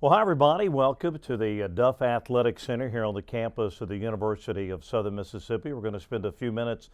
Well, hi, everybody. Welcome to the Duff Athletic Center here on the campus of the University of Southern Mississippi. We're going to spend a few minutes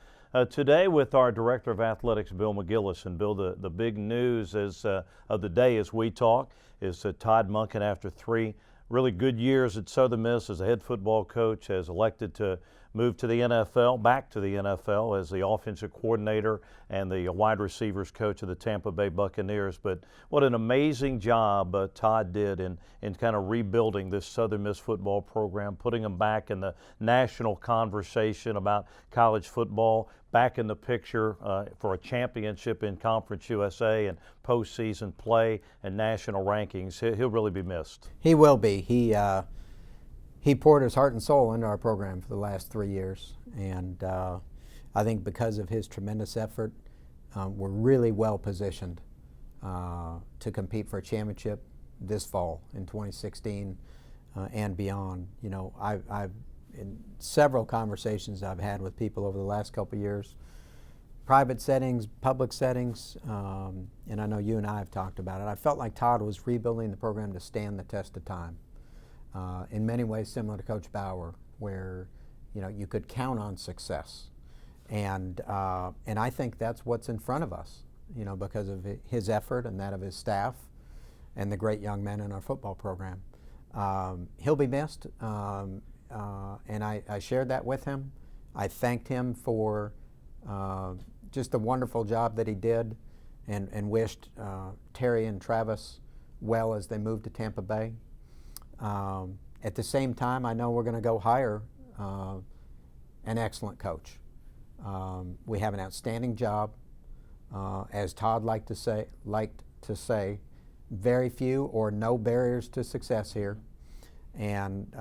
today with our Director of Athletics, Bill McGillis. And Bill, the big news of the day as we talk is Todd Monken, after 3 really good years at Southern Miss as a head football coach, has elected to move to the NFL, back to the NFL as the offensive coordinator and the wide receivers coach of the Tampa Bay Buccaneers. But what an amazing job Todd did in kind of rebuilding this Southern Miss football program, putting them back in the national conversation about college football, back in the picture for a championship in Conference USA and postseason play and national rankings. He'll really be missed. He will be. He poured his heart and soul into our program for the last 3 years, and I think because of his tremendous effort, we're really well positioned to compete for a championship this fall in 2016 and beyond. You know, I've in several conversations I've had with people over the last couple of years, private settings, public settings, and I know you and I have talked about it. I felt like Todd was rebuilding the program to stand the test of time. In many ways similar to Coach Bauer, where you could count on success, and I think that's what's in front of us, because of his effort and that of his staff, and the great young men in our football program. He'll be missed, and I shared that with him. I thanked him for just the wonderful job that he did, and wished Terry and Travis well as they moved to Tampa Bay. At the same time, I know we're going to go hire an excellent coach. We have an outstanding job. As Todd liked to say, very few or no barriers to success here. And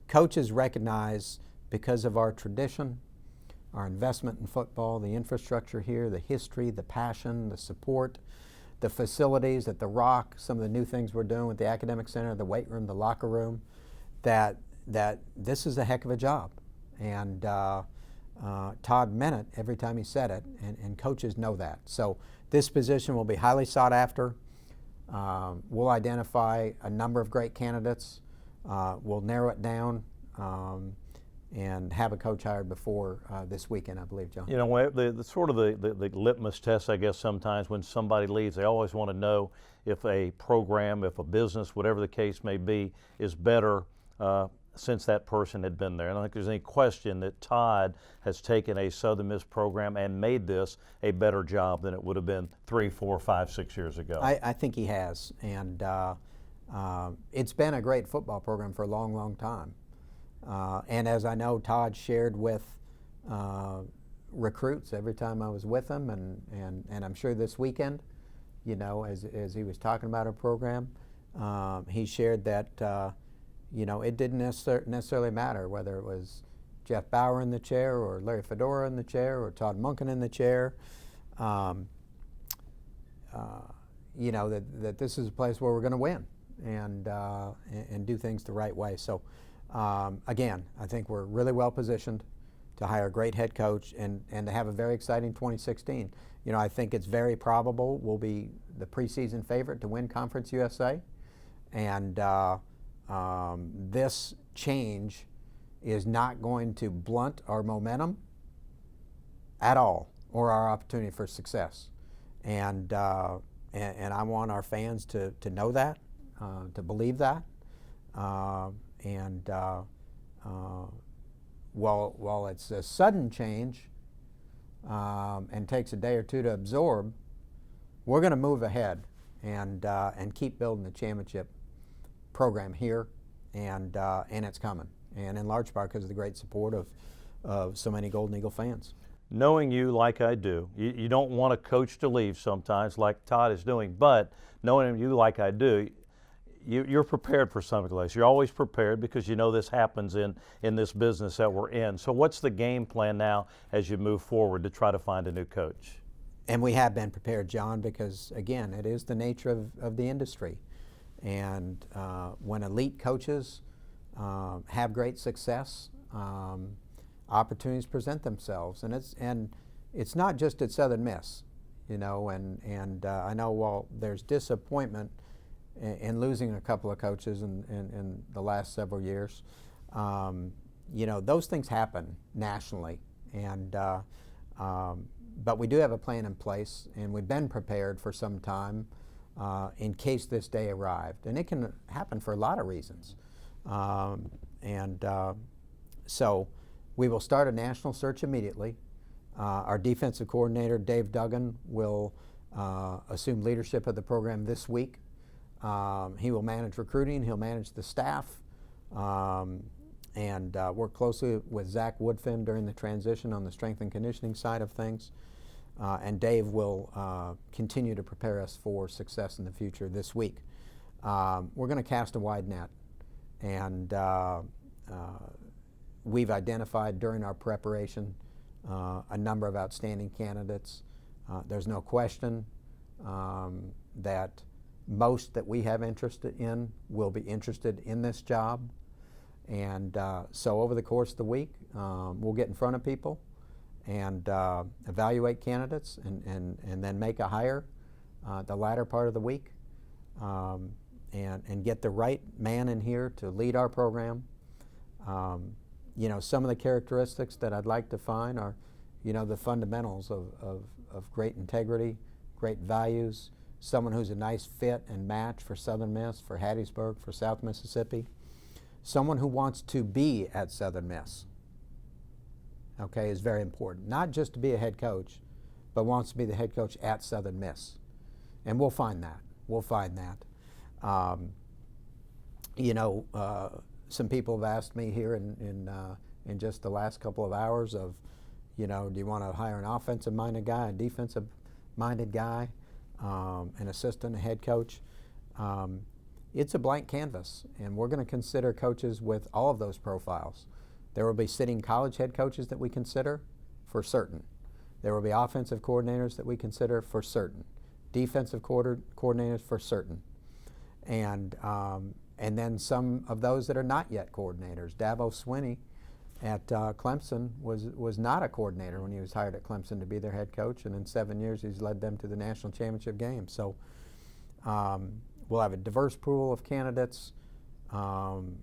coaches recognize, because of our tradition, our investment in football, the infrastructure here, the history, the passion, the support, the facilities at the Rock, some of the new things we're doing with the academic center, the weight room, the locker room, that this is a heck of a job. And Todd meant it every time he said it, and coaches know that. So this position will be highly sought after. We'll identify a number of great candidates. We'll narrow it down and have a coach hired before this weekend, I believe, John. You know, the sort of the litmus test, I guess, sometimes when somebody leaves, they always want to know if a program, if a business, whatever the case may be, is better since that person had been there. I don't think there's any question that Todd has taken a Southern Miss program and made this a better job than it would have been 3, 4, 5, 6 years ago. I think he has, and it's been a great football program for a long, long time. And as I know, Todd shared with recruits every time I was with him, and I'm sure this weekend, as he was talking about our program, he shared that it didn't necessarily matter whether it was Jeff Bauer in the chair or Larry Fedora in the chair or Todd Monken in the chair. That this is a place where we're going to win and do things the right way. So. Again, I think we're really well positioned to hire a great head coach and to have a very exciting 2016. I think it's very probable we'll be the preseason favorite to win Conference USA. And this change is not going to blunt our momentum at all or our opportunity for success. And I want our fans to know that, to believe that. While it's a sudden change and takes a day or two to absorb, we're going to move ahead and keep building the championship program here, and it's coming, and in large part because of the great support of so many Golden Eagle fans. Knowing you like I do, you don't want a coach to leave sometimes like Todd is doing, but knowing you like I do, you're prepared for something like this. You're always prepared because you know this happens in this business that we're in. So what's the game plan now as you move forward to try to find a new coach? And we have been prepared, John, because, again, it is the nature of the industry. And when elite coaches have great success, opportunities present themselves. And it's not just at Southern Miss, and I know while there's disappointment in losing a couple of coaches in the last several years. Those things happen nationally, but we do have a plan in place, and we've been prepared for some time in case this day arrived. And it can happen for a lot of reasons. So we will start a national search immediately. Our defensive coordinator, Dave Duggan, will assume leadership of the program this week. He will manage recruiting, he'll manage the staff, and work closely with Zach Woodfin during the transition on the strength and conditioning side of things. And Dave will continue to prepare us for success in the future this week. We're going to cast a wide net, and we've identified during our preparation a number of outstanding candidates. There's no question that most that we have interest in will be interested in this job. And so over the course of the week, we'll get in front of people and evaluate candidates and then make a hire the latter part of the week and get the right man in here to lead our program. Some of the characteristics that I'd like to find are, the fundamentals of great integrity, great values, someone who's a nice fit and match for Southern Miss, for Hattiesburg, for South Mississippi, someone who wants to be at Southern Miss, okay, is very important. Not just to be a head coach, but wants to be the head coach at Southern Miss. And we'll find that. We'll find that. Some people have asked me here in just the last couple of hours of, do you want to hire an offensive-minded guy, a defensive-minded guy, an assistant, a head coach? It's a blank canvas, and we're going to consider coaches with all of those profiles. There will be sitting college head coaches that we consider for certain. There will be offensive coordinators that we consider for certain. Defensive coordinators for certain. And then some of those that are not yet coordinators. Dabo Swinney at Clemson was not a coordinator when he was hired at Clemson to be their head coach, and in 7 years he's led them to the national championship game. So we'll have a diverse pool of candidates and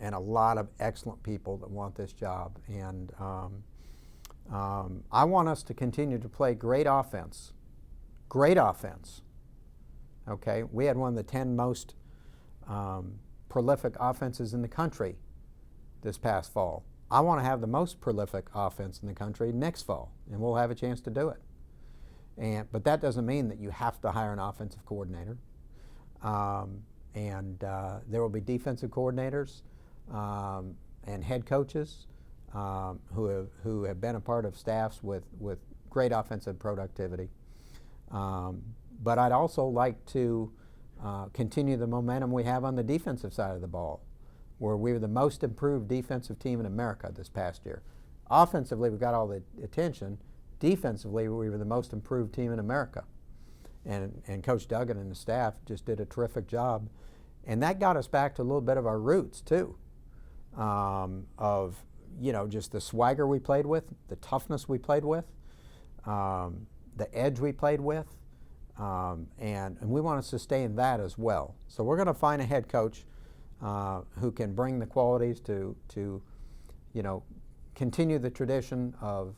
a lot of excellent people that want this job. And I want us to continue to play great offense. Great offense. Okay, we had one of the 10 most prolific offenses in the country this past fall. I want to have the most prolific offense in the country next fall, and we'll have a chance to do it. But that doesn't mean that you have to hire an offensive coordinator. There will be defensive coordinators and head coaches who have been a part of staffs with great offensive productivity. But I'd also like to continue the momentum we have on the defensive side of the ball, where we were the most improved defensive team in America this past year. Offensively, we got all the attention. Defensively, we were the most improved team in America. And Coach Duggan and the staff just did a terrific job. And that got us back to a little bit of our roots, too, of, just the swagger we played with, the toughness we played with, the edge we played with, and we want to sustain that as well. So we're going to find a head coach who can bring the qualities to continue the tradition of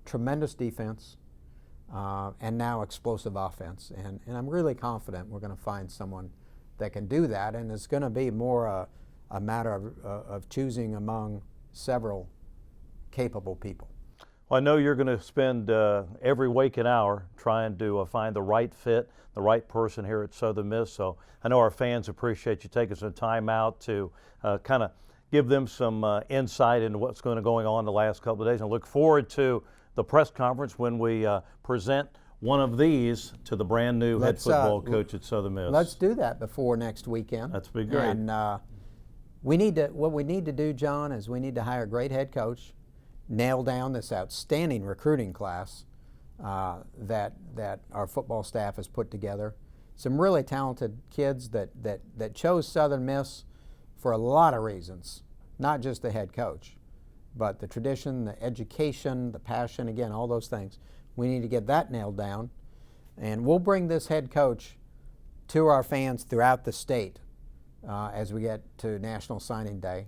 tremendous defense and now explosive offense. And I'm really confident we're going to find someone that can do that, and it's going to be more a matter of choosing among several capable people. Well, I know you're going to spend every waking hour trying to find the right fit, the right person here at Southern Miss. So I know our fans appreciate you taking some time out to kind of give them some insight into what's going on the last couple of days. And look forward to the press conference when we present one of these to the brand new head football coach at Southern Miss. Let's do that before next weekend. That's be great. And what we need to do, John, is we need to hire a great head coach, nail down this outstanding recruiting class that our football staff has put together. Some really talented kids that chose Southern Miss for a lot of reasons, not just the head coach, but the tradition, the education, the passion, again, all those things. We need to get that nailed down, and we'll bring this head coach to our fans throughout the state as we get to National Signing Day.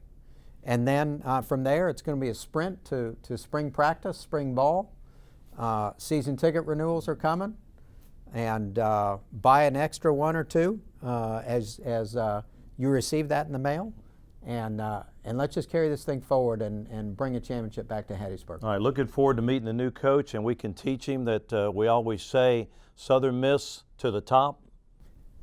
And then from there, it's going to be a sprint to spring practice, spring ball. Season ticket renewals are coming. And buy an extra one or two as you receive that in the mail. And let's just carry this thing forward and bring a championship back to Hattiesburg. All right, looking forward to meeting the new coach, and we can teach him that we always say Southern Miss to the top.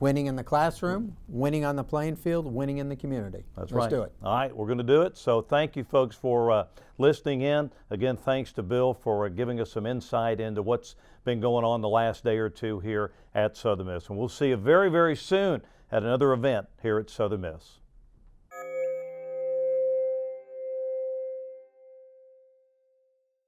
Winning in the classroom, winning on the playing field, winning in the community. That's Let's right. do it. All right, we're going to do it. So thank you, folks, for listening in. Again, thanks to Bill for giving us some insight into what's been going on the last day or two here at Southern Miss. And we'll see you very, very soon at another event here at Southern Miss.